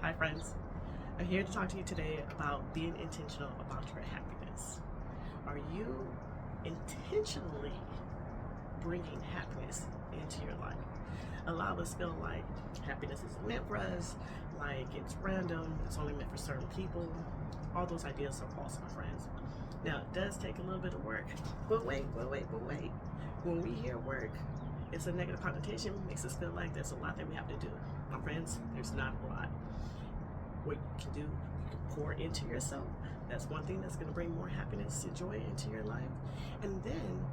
Hi friends, I'm here to talk to you today about being intentional about your happiness. Are you intentionally bringing happiness into your life? A lot of us feel like happiness isn't meant for us, like it's random, it's only meant for certain people. All those ideas are false, my friends. Now, it does take a little bit of work, but wait. When we hear work, it's a negative connotation, makes us feel like there's a lot that we have to do. My friends, there's not a lot. What you can do, you can pour into yourself. That's one thing that's going to bring more happiness and joy into your life. And then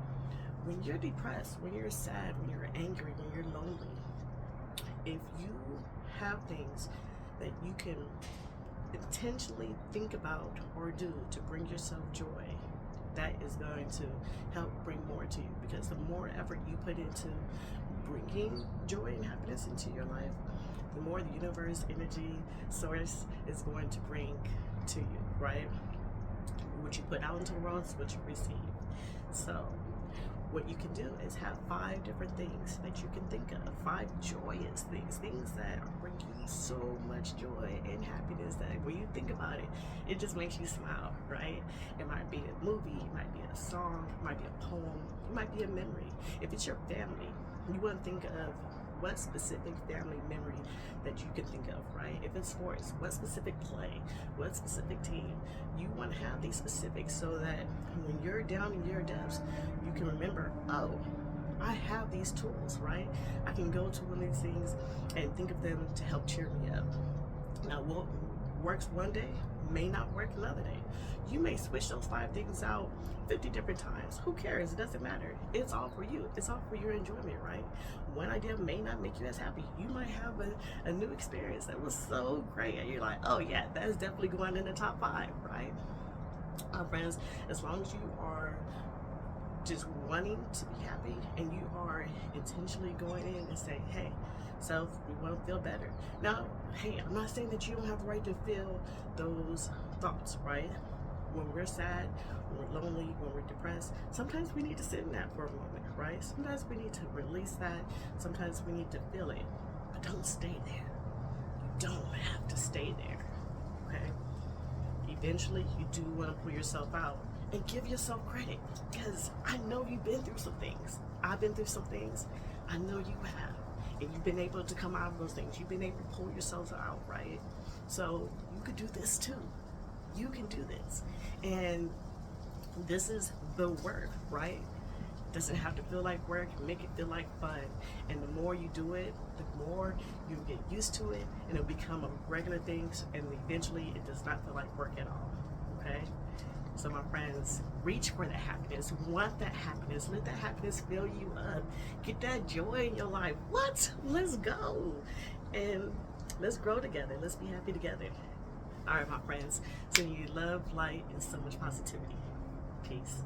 when you're depressed, when you're sad, when you're angry, when you're lonely, if you have things that you can intentionally think about or do to bring yourself joy, that is going to help bring more to you, because the more effort you put into bringing joy and happiness into your life, the more the universe, energy, source is going to bring to you, right? What you put out into the world is what you receive. So what you can do is have 5 different things that you can think of, 5 joyous things that are bringing you so much joy and happiness that when you think about it, it just makes you smile, right? It might be a movie, it might be a song, it might be a poem, it might be a memory. If it's your family, you want to think of what specific family memory that you can think of, right? If it's sports, what specific play, what specific team. You want to have these specifics so that when you're down in your depths, you can remember, oh, I have these tools, right? I can go to one of these things and think of them to help cheer me up. Now, what works one day may not work another day. You may switch those 5 things out 50 different times. Who cares? It doesn't matter. It's all for you. It's all for your enjoyment, right? One idea may not make you as happy. You might have a new experience that was so great and you're like, oh yeah, that's definitely going in the top 5, right? Friends, as long as you are just wanting to be happy and you are intentionally going in and saying, hey, self, we want to feel better. Now, hey, I'm not saying that you don't have the right to feel those thoughts, right? When we're sad, when we're lonely, when we're depressed, sometimes we need to sit in that for a moment, right? Sometimes we need to release that. Sometimes we need to feel it, but don't stay there. You don't have to stay there, okay? Eventually, you do want to pull yourself out and give yourself credit, because I know you've been through some things. I've been through some things. I know you have. And you've been able to come out of those things. You've been able to pull yourself out, right? So you could do this too. You can do this. And this is the work, right? Doesn't have to feel like work. Make it feel like fun. And the more you do it, the more you get used to it, and it'll become a regular thing, and eventually it does not feel like work at all, okay? So my friends, reach for that happiness, want that happiness, let that happiness fill you up, get that joy in your life. What? Let's go. And let's grow together. Let's be happy together. All right, my friends, sending you love, light, and so much positivity. Peace.